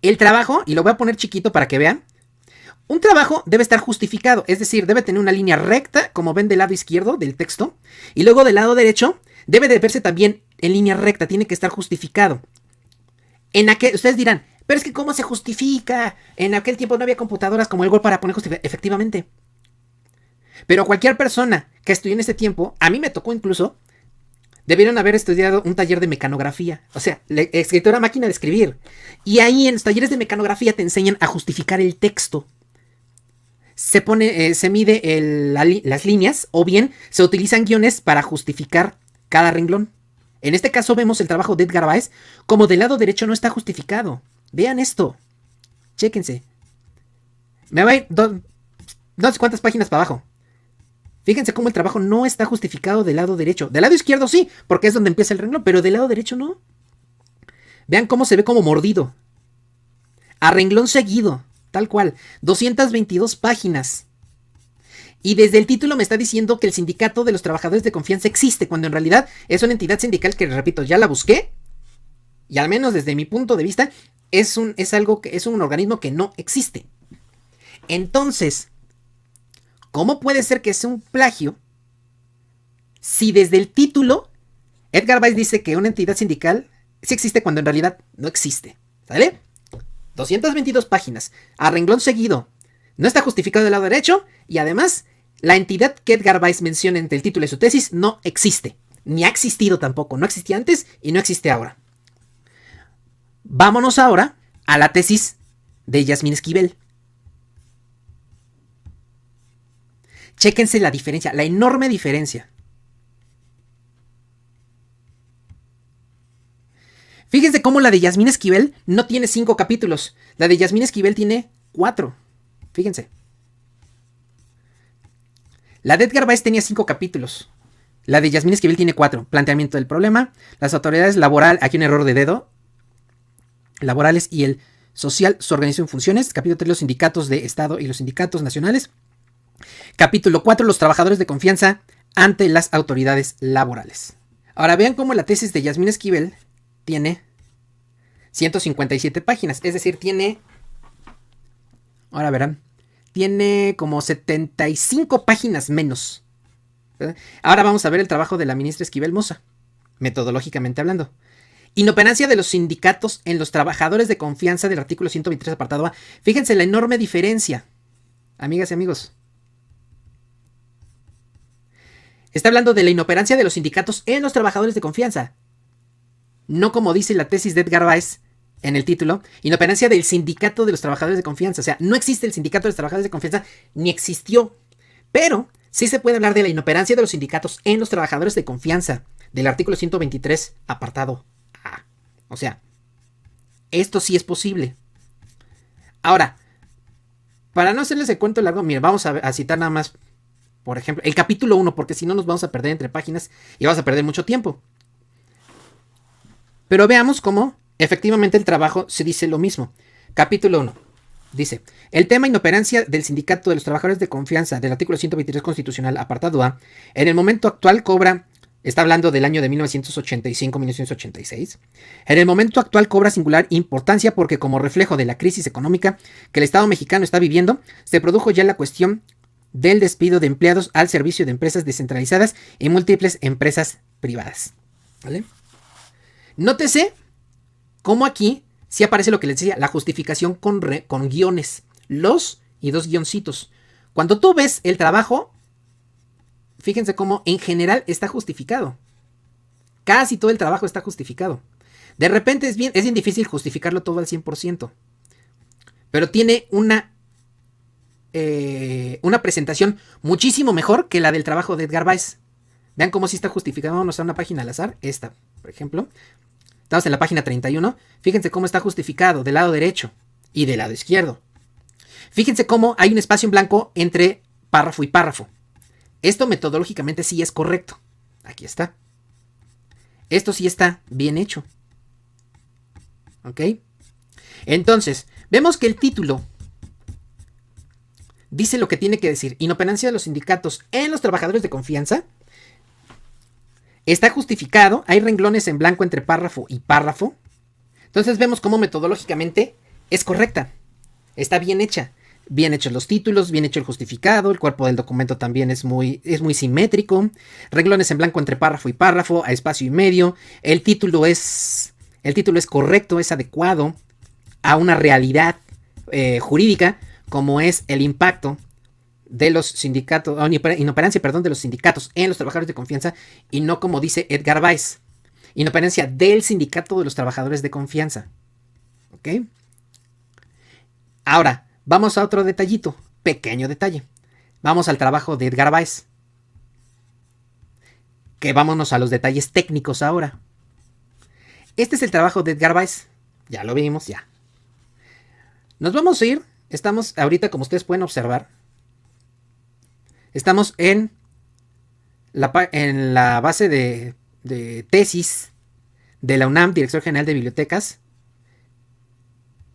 El trabajo, y lo voy a poner chiquito para que vean. Un trabajo debe estar justificado, es decir, debe tener una línea recta, como ven del lado izquierdo del texto, y luego del lado derecho debe de verse también en línea recta, tiene que estar justificado. Ustedes dirán, pero es que ¿cómo se justifica? En aquel tiempo no había computadoras como el Word para poner justificación. Efectivamente. Pero cualquier persona que estudió en ese tiempo, a mí me tocó incluso, debieron haber estudiado un taller de mecanografía, o sea, escritura máquina de escribir. Y ahí en los talleres de mecanografía te enseñan a justificar el texto. Se mide las líneas o bien se utilizan guiones para justificar cada renglón. En este caso vemos el trabajo de Edgar Báez como del lado derecho no está justificado. Vean esto. Chéquense. Me va a ir no sé cuántas páginas para abajo. Fíjense cómo el trabajo no está justificado del lado derecho. Del lado izquierdo sí, porque es donde empieza el renglón, pero del lado derecho no. Vean cómo se ve como mordido. A renglón seguido. Tal cual, 222 páginas. Y desde el título me está diciendo que el sindicato de los trabajadores de confianza existe, cuando en realidad es una entidad sindical que, repito, ya la busqué. Y al menos desde mi punto de vista, es un organismo que no existe. Entonces, ¿cómo puede ser que sea un plagio si desde el título Edgar Báez dice que una entidad sindical sí existe cuando en realidad no existe? ¿Sale? 222 páginas, a renglón seguido, no está justificado del lado derecho y además la entidad que Edgar Báez menciona entre el título de su tesis no existe, ni ha existido tampoco, no existía antes y no existe ahora. Vámonos ahora a la tesis de Yasmín Esquivel. Chéquense la diferencia, la enorme diferencia. Fíjense cómo la de Yasmín Esquivel no tiene 5 capítulos. La de Yasmín Esquivel tiene 4. Fíjense. La de Edgar Báez tenía 5 capítulos. La de Yasmín Esquivel tiene 4. Planteamiento del problema. Las autoridades laboral, aquí un error de dedo. Laborales y el social, su organización y funciones. Capítulo 3, los sindicatos de Estado y los sindicatos nacionales. Capítulo 4, los trabajadores de confianza ante las autoridades laborales. Ahora vean cómo la tesis de Yasmín Esquivel tiene 157 páginas. Es decir, tiene... Ahora verán. Tiene como 75 páginas menos. ¿Verdad? Ahora vamos a ver el trabajo de la ministra Esquivel Moza, metodológicamente hablando. Inoperancia de los sindicatos en los trabajadores de confianza del artículo 123 apartado A. Fíjense la enorme diferencia, amigas y amigos. Está hablando de la inoperancia de los sindicatos en los trabajadores de confianza. No como dice la tesis de Edgar Báez en el título, inoperancia del sindicato de los trabajadores de confianza. O sea, no existe el sindicato de los trabajadores de confianza, ni existió. Pero sí se puede hablar de la inoperancia de los sindicatos en los trabajadores de confianza del artículo 123 apartado A. O sea, esto sí es posible. Ahora, para no hacerles el cuento largo, miren, vamos a citar nada más, por ejemplo, el capítulo 1, porque si no nos vamos a perder entre páginas y vamos a perder mucho tiempo. Pero veamos cómo efectivamente el trabajo se dice lo mismo. Capítulo 1. Dice, el tema inoperancia del sindicato de los trabajadores de confianza del artículo 123 constitucional apartado A, en el momento actual cobra, está hablando del año de 1985-1986, en el momento actual cobra singular importancia porque como reflejo de la crisis económica que el Estado mexicano está viviendo, se produjo ya la cuestión del despido de empleados al servicio de empresas descentralizadas y múltiples empresas privadas. ¿Vale? Nótese cómo aquí sí aparece lo que les decía, la justificación con guiones, los y dos guioncitos. Cuando tú ves el trabajo, fíjense cómo en general está justificado. Casi todo el trabajo está justificado. De repente es bien difícil justificarlo todo al 100%. Pero tiene una presentación muchísimo mejor que la del trabajo de Edgar Báez. Vean cómo sí está justificado. Vamos a una página al azar, esta, por ejemplo. Estamos en la página 31. Fíjense cómo está justificado del lado derecho y del lado izquierdo. Fíjense cómo hay un espacio en blanco entre párrafo y párrafo. Esto metodológicamente sí es correcto. Aquí está. Esto sí está bien hecho. ¿Ok? Entonces, vemos que el título dice lo que tiene que decir. Inoperancia de los sindicatos en los trabajadores de confianza. Está justificado, hay renglones en blanco entre párrafo y párrafo. Entonces vemos cómo metodológicamente es correcta. Está bien hecha. Bien hechos los títulos, bien hecho el justificado, el cuerpo del documento también es muy simétrico. Renglones en blanco entre párrafo y párrafo, a espacio y medio. El título es correcto, es adecuado a una realidad jurídica como es el impacto de los sindicatos, inoperancia, de los sindicatos en los trabajadores de confianza y no como dice Edgar Báez, inoperancia del sindicato de los trabajadores de confianza. ¿Ok? Ahora, vamos a otro detallito, pequeño detalle. Vamos al trabajo de Edgar Báez. Que vámonos a los detalles técnicos ahora. Este es el trabajo de Edgar Báez. Ya lo vimos, ya. Nos vamos a ir, estamos ahorita, como ustedes pueden observar, estamos en la base de tesis de la UNAM, Dirección General de Bibliotecas.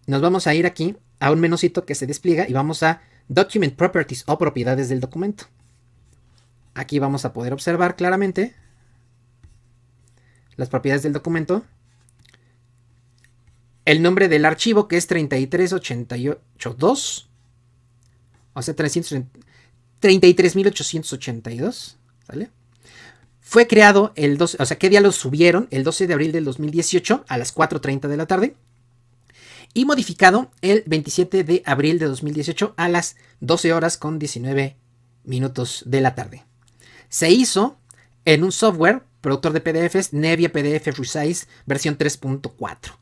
Nos vamos a ir aquí a un menucito que se despliega y vamos a Document Properties o propiedades del documento. Aquí vamos a poder observar claramente las propiedades del documento. El nombre del archivo que es 33882, o sea 33.882, ¿sale? Fue creado el 12, o sea, ¿qué día lo subieron? El 12 de abril del 2018 a las 4:30 de la tarde. Y modificado el 27 de abril de 2018 a las 12 horas con 19 minutos de la tarde. Se hizo en un software productor de PDFs, Nevia PDF Resize versión 3.4.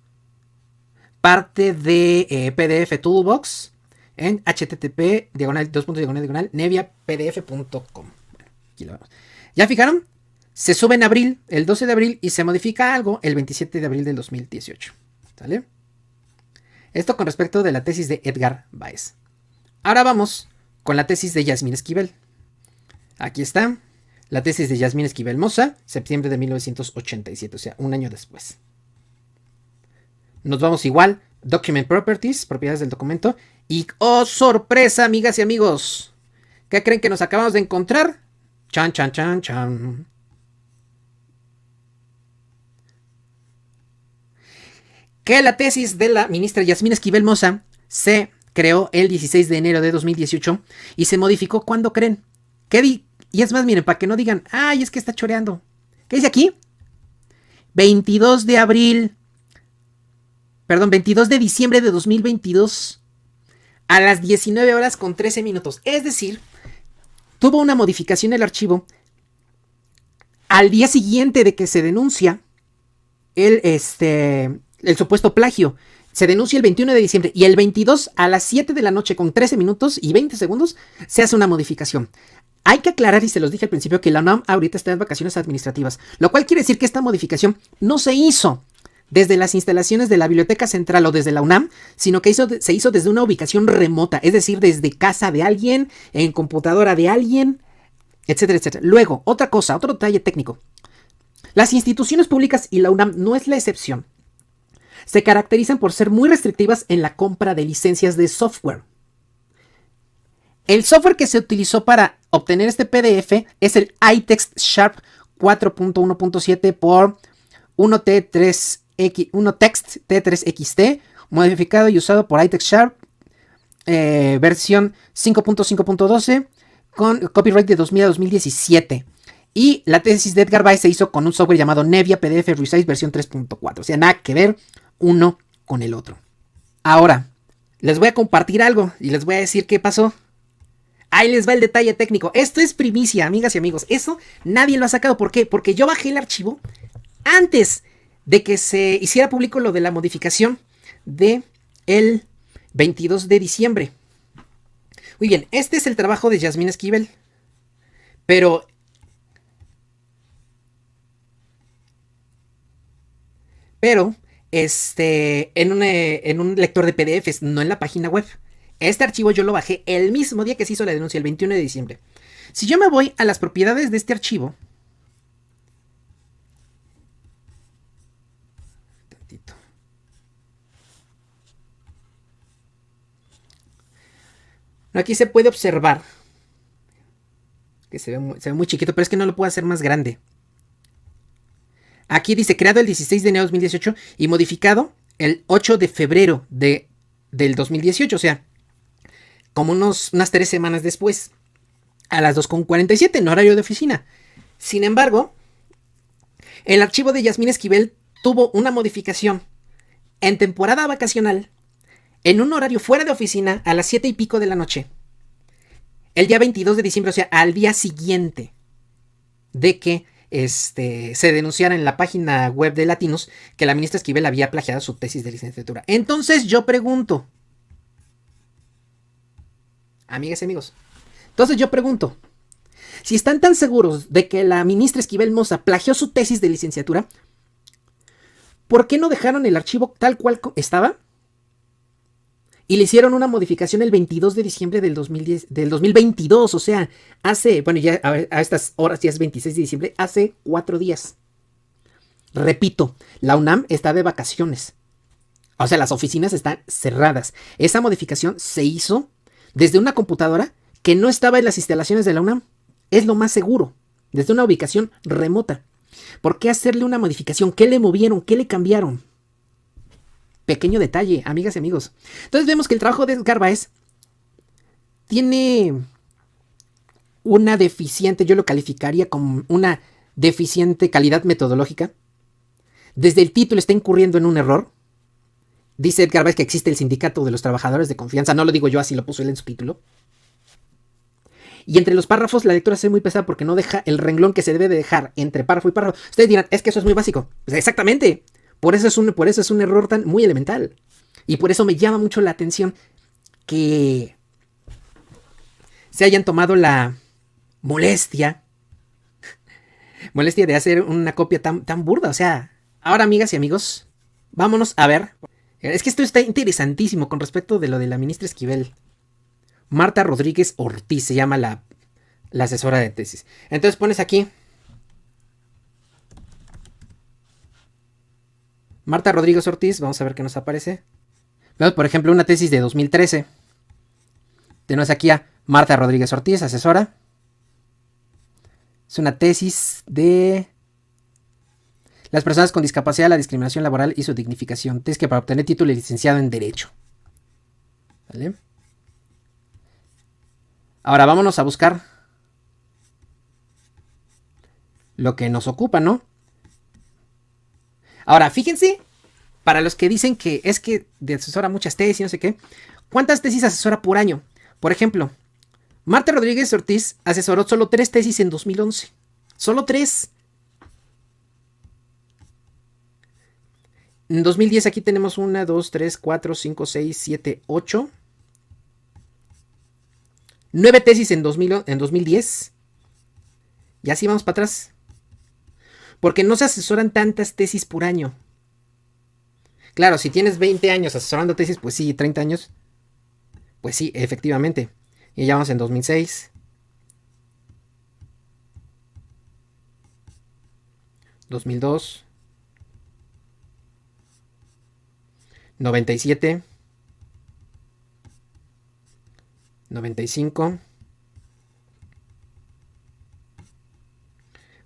Parte de PDF Toolbox en http://neviapdf.com. Bueno, aquí lo vemos. ¿Ya fijaron? Se sube en abril, el 12 de abril, y se modifica algo el 27 de abril del 2018. ¿Sale? Esto con respecto de la tesis de Edgar Báez. Ahora vamos con la tesis de Yasmín Esquivel. Aquí está. La tesis de Yasmín Esquivel Moza, septiembre de 1987, o sea, un año después. Nos vamos igual, Document Properties, propiedades del documento. Y, ¡oh, sorpresa, amigas y amigos! ¿Qué creen que nos acabamos de encontrar? Chan, chan, chan, chan. Que la tesis de la ministra Yasmín Esquivel Moza se creó el 16 de enero de 2018 y se modificó, ¿cuándo creen? Y es más, miren, para que no digan, ay, es que está choreando. ¿Qué dice aquí? 22 de abril. Perdón, 22 de diciembre de 2022 a las 19 horas con 13 minutos. Es decir, tuvo una modificación el archivo al día siguiente de que se denuncia el supuesto plagio. Se denuncia el 21 de diciembre y el 22 a las 7 de la noche con 13 minutos y 20 segundos se hace una modificación. Hay que aclarar, y se los dije al principio, que la UNAM ahorita está en vacaciones administrativas, lo cual quiere decir que esta modificación no se hizo desde las instalaciones de la Biblioteca Central o desde la UNAM, sino que se hizo desde una ubicación remota, es decir, desde casa de alguien, en computadora de alguien, etcétera, etcétera. Luego, otra cosa, otro detalle técnico. Las instituciones públicas, y la UNAM no es la excepción, se caracterizan por ser muy restrictivas en la compra de licencias de software. El software que se utilizó para obtener este PDF es el iText Sharp 4.1.7 por 1Text T3XT, modificado y usado por iText Sharp, versión 5.5.12, con copyright de 2000 a 2017. Y la tesis de Edgar Baez se hizo con un software llamado Nevia PDF Resize versión 3.4. O sea, nada que ver uno con el otro. Ahora, les voy a compartir algo y les voy a decir qué pasó. Ahí les va el detalle técnico. Esto es primicia, amigas y amigos. Eso nadie lo ha sacado. ¿Por qué? Porque yo bajé el archivo antes de que se hiciera público lo de la modificación de el 22 de diciembre. Muy bien, este es el trabajo de Yasmín Esquivel. Pero en un lector de PDFs, no en la página web. Este archivo yo lo bajé el mismo día que se hizo la denuncia, el 21 de diciembre. Si yo me voy a las propiedades de este archivo, aquí se puede observar que se ve muy chiquito, pero es que no lo puedo hacer más grande. Aquí dice creado el 16 de enero de 2018 y modificado el 8 de febrero del 2018, o sea, como unas 3 semanas después, a las 2:47 en horario de oficina. Sin embargo, el archivo de Yasmín Esquivel tuvo una modificación en temporada vacacional, en un horario fuera de oficina, a las 7 y pico de la noche. El día 22 de diciembre, o sea, al día siguiente de que se denunciara en la página web de Latinos que la ministra Esquivel había plagiado su tesis de licenciatura. Entonces yo pregunto, amigas y amigos, si están tan seguros de que la ministra Esquivel Moza plagió su tesis de licenciatura, ¿por qué no dejaron el archivo tal cual estaba? Y le hicieron una modificación el 22 de diciembre del 2022. O sea, ya a estas horas ya es 26 de diciembre, hace 4 días. Repito, la UNAM está de vacaciones. O sea, las oficinas están cerradas. Esa modificación se hizo desde una computadora que no estaba en las instalaciones de la UNAM. Es lo más seguro. Desde una ubicación remota. ¿Por qué hacerle una modificación? ¿Qué le movieron? ¿Qué le cambiaron? Pequeño detalle, amigas y amigos. Entonces vemos que el trabajo de Edgar Baez tiene una deficiente, yo lo calificaría como una deficiente calidad metodológica. Desde el título está incurriendo en un error. Dice Edgar Baez que existe el sindicato de los trabajadores de confianza. No lo digo yo, así lo puso él en su título. Y entre los párrafos la lectura es muy pesada porque no deja el renglón que se debe de dejar entre párrafo y párrafo. Ustedes dirán, es que eso es muy básico. Pues exactamente. Por eso es un error muy elemental. Y por eso me llama mucho la atención que se hayan tomado la molestia de hacer una copia tan burda. O sea, ahora, amigas y amigos, vámonos a ver. Es que esto está interesantísimo con respecto de lo de la ministra Esquivel. Marta Rodríguez Ortiz se llama la la asesora de tesis. Entonces pones aquí Marta Rodríguez Ortiz, vamos a ver qué nos aparece. Vemos, por ejemplo, una tesis de 2013. Tenemos aquí a Marta Rodríguez Ortiz, asesora. Es una tesis de las personas con discapacidad, la discriminación laboral y su dignificación. Tesis que para obtener título de licenciado en Derecho. ¿Vale? Ahora vámonos a buscar lo que nos ocupa, ¿no? Ahora, fíjense, para los que dicen que es que asesora muchas tesis y no sé qué, ¿cuántas tesis asesora por año? Por ejemplo, Marta Rodríguez Ortiz asesoró solo 3 tesis en 2011. Solo 3. En 2010 aquí tenemos 1, 2, 3, 4, 5, 6, 7, 8. 9 tesis en 2010. Y así vamos para atrás. Porque no se asesoran tantas tesis por año. Claro, si tienes 20 años asesorando tesis, pues sí, 30 años. Pues sí, efectivamente. Y ya vamos en 2006. 2002. 97. 95.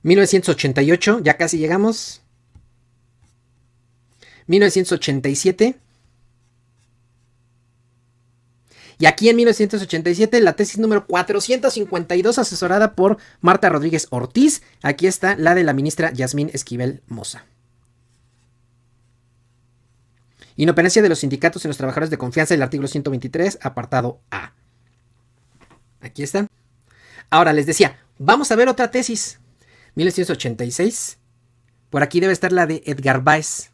1988, ya casi llegamos. 1987. Y aquí en 1987 la tesis número 452 asesorada por Marta Rodríguez Ortiz. Aquí está la de la ministra Yasmín Esquivel Moza. Inoperencia de los sindicatos en los trabajadores de confianza, el artículo 123, apartado A. Aquí está. Ahora les decía, vamos a ver otra tesis. 1986. Por aquí debe estar la de Edgar Báez.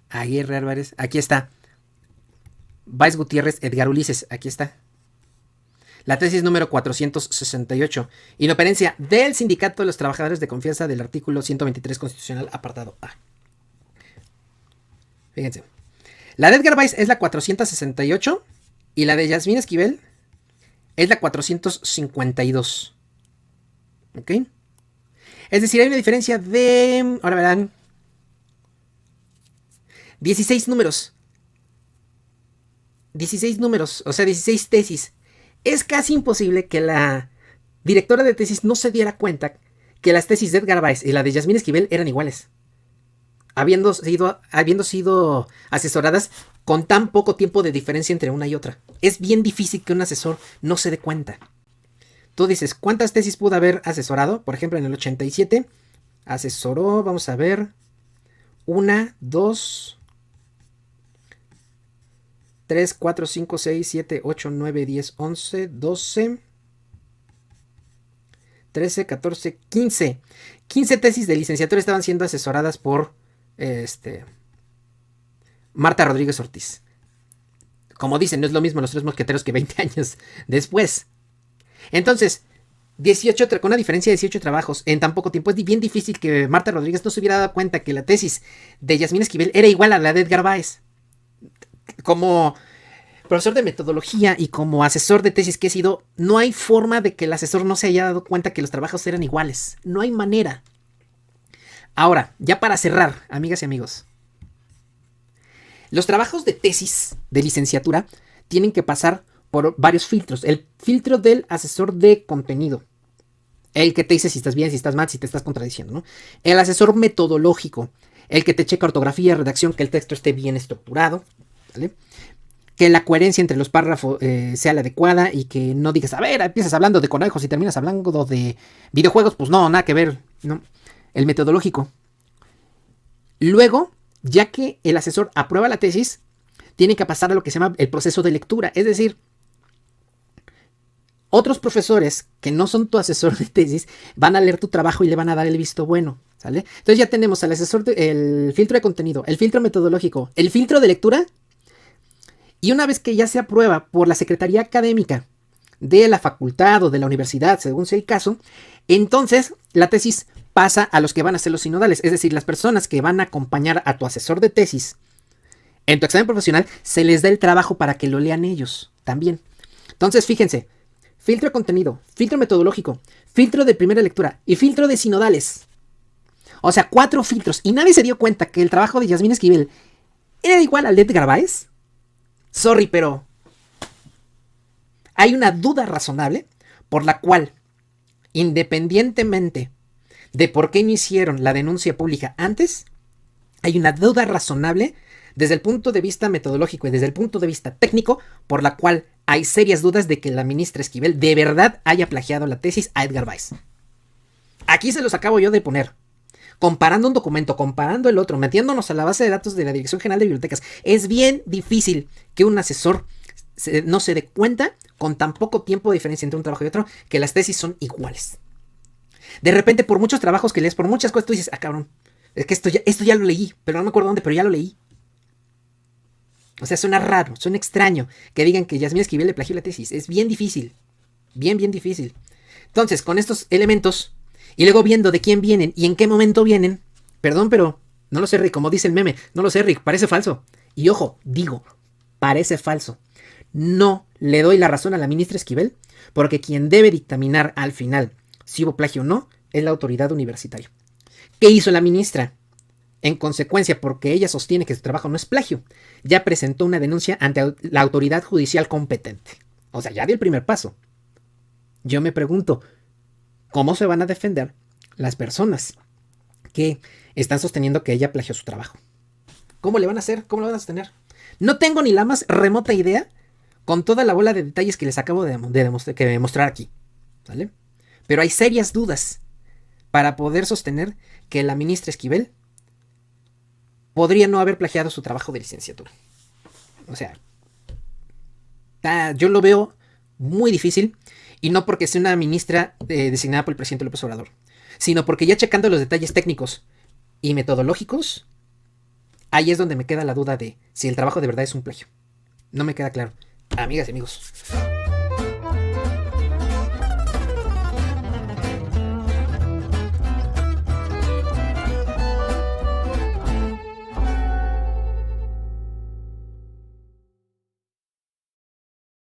Aguirre Álvarez. Aquí está. Báez Gutiérrez, Edgar Ulises. Aquí está. La tesis número 468. Inoperencia del Sindicato de los Trabajadores de Confianza del artículo 123 constitucional, apartado A. Fíjense. La de Edgar Báez es la 468 y la de Yasmín Esquivel es la 452. ¿Ok? Es decir, hay una diferencia de... Ahora verán. 16 números. 16 números, o sea, 16 tesis. Es casi imposible que la directora de tesis no se diera cuenta que las tesis de Edgar Báez y la de Yasmín Esquivel eran iguales. Habiendo sido asesoradas con tan poco tiempo de diferencia entre una y otra. Es bien difícil que un asesor no se dé cuenta. Tú dices, ¿cuántas tesis pudo haber asesorado? Por ejemplo, en el 87 asesoró, vamos a ver, 1, 2, 3, 4, 5, 6, 7, 8, 9, 10, 11, 12, 13, 14, 15. 15 tesis de licenciatura estaban siendo asesoradas por Marta Rodríguez Ortiz. Como dicen, no es lo mismo los 3 mosqueteros que 20 años después. Entonces, 18, con una diferencia de 18 trabajos en tan poco tiempo, es bien difícil que Marta Rodríguez no se hubiera dado cuenta que la tesis de Yasmín Esquivel era igual a la de Edgar Báez. Como profesor de metodología y como asesor de tesis que he sido, no hay forma de que el asesor no se haya dado cuenta que los trabajos eran iguales. No hay manera. Ahora, ya para cerrar, amigas y amigos. Los trabajos de tesis de licenciatura tienen que pasar por varios filtros. El filtro del asesor de contenido. El que te dice si estás bien, si estás mal, si te estás contradiciendo, ¿no? El asesor metodológico. El que te checa ortografía, redacción, que el texto esté bien estructurado, ¿vale? Que la coherencia entre los párrafos sea la adecuada y que no digas, a ver, empiezas hablando de conejos y terminas hablando de videojuegos, pues no, nada que ver, ¿no? El metodológico. Luego, ya que el asesor aprueba la tesis, tiene que pasar a lo que se llama el proceso de lectura, es decir, otros profesores que no son tu asesor de tesis van a leer tu trabajo y le van a dar el visto bueno, ¿sale? Entonces ya tenemos al asesor, el filtro de contenido, el filtro metodológico, el filtro de lectura. Y una vez que ya se aprueba por la Secretaría Académica de la facultad o de la universidad, según sea el caso, entonces la tesis pasa a los que van a ser los sinodales, es decir, las personas que van a acompañar a tu asesor de tesis en tu examen profesional, se les da el trabajo para que lo lean ellos también. Entonces, fíjense, filtro de contenido, filtro metodológico, filtro de primera lectura y filtro de sinodales. O sea, 4 filtros. Y nadie se dio cuenta que el trabajo de Yasmín Esquivel era igual al de Edgar Báez. Sorry, pero hay una duda razonable por la cual, independientemente de por qué no hicieron la denuncia pública antes, hay una duda razonable desde el punto de vista metodológico y desde el punto de vista técnico, por la cual hay serias dudas de que la ministra Esquivel de verdad haya plagiado la tesis a Edgar Báez. Aquí se los acabo yo de poner. Comparando un documento, comparando el otro, metiéndonos a la base de datos de la Dirección General de Bibliotecas. Es bien difícil que un asesor no se dé cuenta, con tan poco tiempo de diferencia entre un trabajo y otro, que las tesis son iguales. De repente, por muchos trabajos que lees, por muchas cosas, tú dices, cabrón, es que esto ya lo leí, pero no me acuerdo dónde, pero ya lo leí. O sea, suena raro, suena extraño que digan que Yasmín Esquivel le plagió la tesis. Es bien difícil, bien difícil. Entonces, con estos elementos, y luego viendo de quién vienen y en qué momento vienen, perdón, pero no lo sé, Rick, como dice el meme, no lo sé, Rick, parece falso. Y ojo, digo, parece falso. No le doy la razón a la ministra Esquivel, porque quien debe dictaminar al final si hubo plagio o no es la autoridad universitaria. ¿Qué hizo la ministra? En consecuencia, porque ella sostiene que su trabajo no es plagio, ya presentó una denuncia ante la autoridad judicial competente. O sea, ya dio el primer paso. Yo me pregunto, ¿cómo se van a defender las personas que están sosteniendo que ella plagió su trabajo? ¿Cómo le van a hacer? ¿Cómo lo van a sostener? No tengo ni la más remota idea con toda la bola de detalles que les acabo de demostrar aquí, ¿vale? Pero hay serias dudas para poder sostener que la ministra Esquivel podría no haber plagiado su trabajo de licenciatura. O sea, yo lo veo muy difícil, y no porque sea una ministra designada por el presidente López Obrador, sino porque ya checando los detalles técnicos y metodológicos, ahí es donde me queda la duda de si el trabajo de verdad es un plagio. No me queda claro. Amigas y amigos,